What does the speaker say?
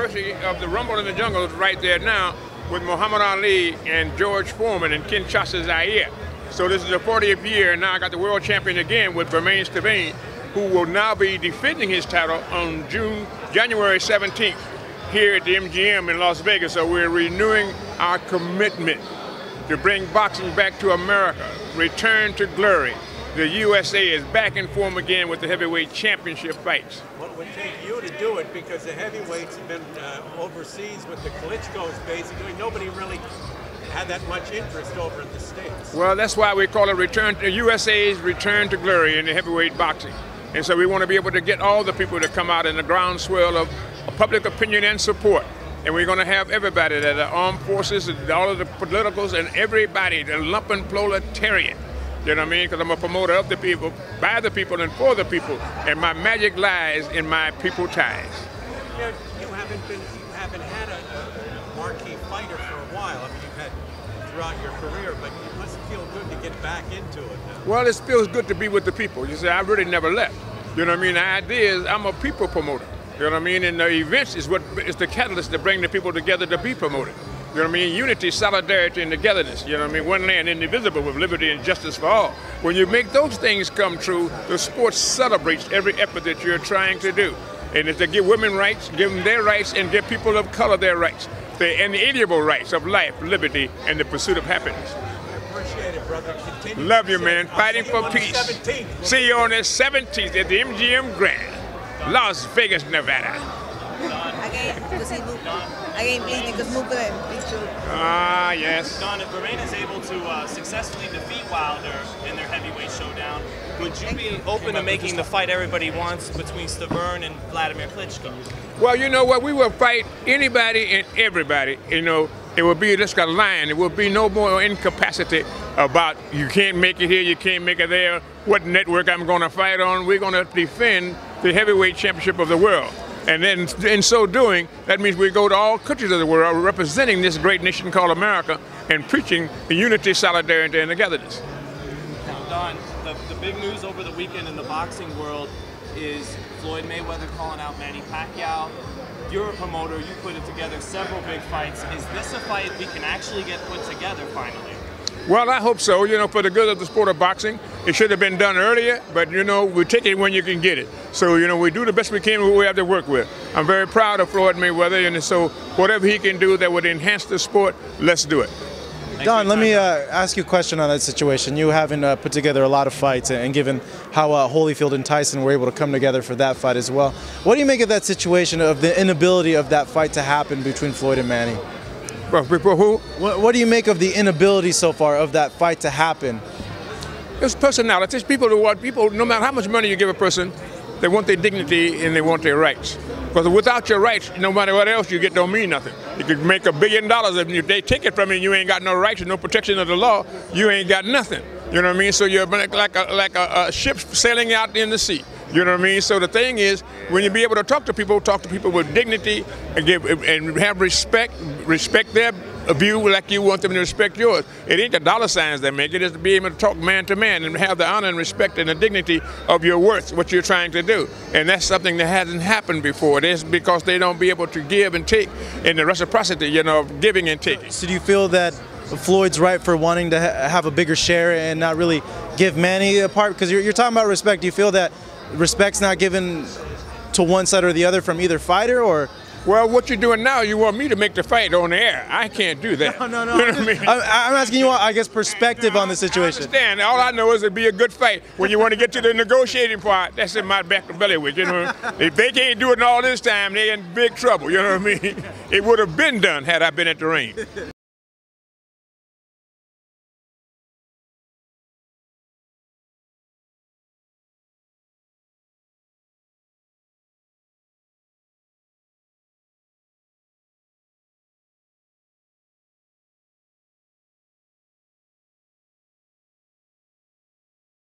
anniversary of the Rumble in the Jungle is right there now with Muhammad Ali and George Foreman in Kinshasa, Zaire. So this is the 40th year, and now I got the world champion again with Bermane Stiverne, who will now be defending his title on January 17th here at the MGM in Las Vegas. So we're renewing our commitment to bring boxing back to America, return to glory. The USA is back in form again with the heavyweight championship fights. Well, it would take you to do it because the heavyweights have been overseas with the Klitschko's basically. Nobody really had that much interest over in the States. Well, that's why we call it the USA's return to glory in the heavyweight boxing. And so we want to be able to get all the people to come out in the groundswell of public opinion and support. And we're going to have everybody, the armed forces, all of the politicals, and everybody, the lumpen proletariat. You know what I mean? Because I'm a promoter of the people, by the people, and for the people. And my magic lies in my people ties. You know, you haven't had a marquee fighter for a while. I mean, you've had throughout your career, but it must feel good to get back into it now. Well, it feels good to be with the people. You see, I really never left. You know what I mean? The idea is I'm a people promoter. You know what I mean? And the events is the catalyst to bring the people together to be promoted. You know what I mean? Unity, solidarity, and togetherness. You know what I mean? One land indivisible with liberty and justice for all. When you make those things come true, the sport celebrates every effort that you're trying to do. And it's to give women rights, give them their rights, and give people of color their rights. The inalienable rights of life, liberty, and the pursuit of happiness. I appreciate it, brother. Continue. Love you, man. Fighting for peace. See you on the 17th at the MGM Grand, Las Vegas, Nevada. Ah, yes. Don, if Bermane is able to successfully defeat Wilder in their heavyweight showdown, would you be open to making the fight everybody wants between Stiverne and Vladimir Klitschko? Well, you know what? We will fight anybody and everybody. You know, it will be just a line. It will be no more incapacity about you can't make it here, you can't make it there, what network I'm going to fight on. We're going to defend the heavyweight championship of the world. And then in so doing, that means we go to all countries of the world representing this great nation called America and preaching the unity, solidarity, and togetherness. Now, Don, the big news over the weekend in the boxing world is Floyd Mayweather calling out Manny Pacquiao. You're a promoter, you put it together several big fights. Is this a fight we can actually get put together finally? Well, I hope so, you know, for the good of the sport of boxing. It should have been done earlier, but, you know, we take it when you can get it. So, you know, we do the best we can with what we have to work with. I'm very proud of Floyd Mayweather, and so whatever he can do that would enhance the sport, let's do it. Don, let me ask you a question on that situation. You having put together a lot of fights, and given how Holyfield and Tyson were able to come together for that fight as well, what do you make of that situation of the inability of that fight to happen between Floyd and Manny? Before who? What do you make of the inability so far of that fight to happen? It's personalities. People who want people, no matter how much money you give a person, they want their dignity and they want their rights. Because without your rights, no matter what else you get don't mean nothing. You could make $1 billion, if they take it from you and you ain't got no rights and no protection of the law, you ain't got nothing. You know what I mean? So you're like a ship sailing out in the sea. You know what I mean? So the thing is, when you be able to talk to people with dignity and have respect their view like you want them to respect yours. It ain't the dollar signs that make it, it's to be able to talk man to man and have the honor and respect and the dignity of your worth, what you're trying to do. And that's something that hasn't happened before. It's because they don't be able to give and take in the reciprocity, you know, of giving and taking. So do you feel that Floyd's right for wanting to have a bigger share and not really give Manny a part? Because you're talking about respect. Do you feel that respect's not given to one side or the other from either fighter, or? Well, what you're doing now, you want me to make the fight on the air. I can't do that. No. You know what I mean? I'm asking you, I guess, perspective on the situation. I understand. All I know is it'd be a good fight. When you want to get to the negotiating part, that's in my back belly with, you know. If they can't do it in all this time, they're in big trouble, you know what I mean? It would have been done had I been at the ring.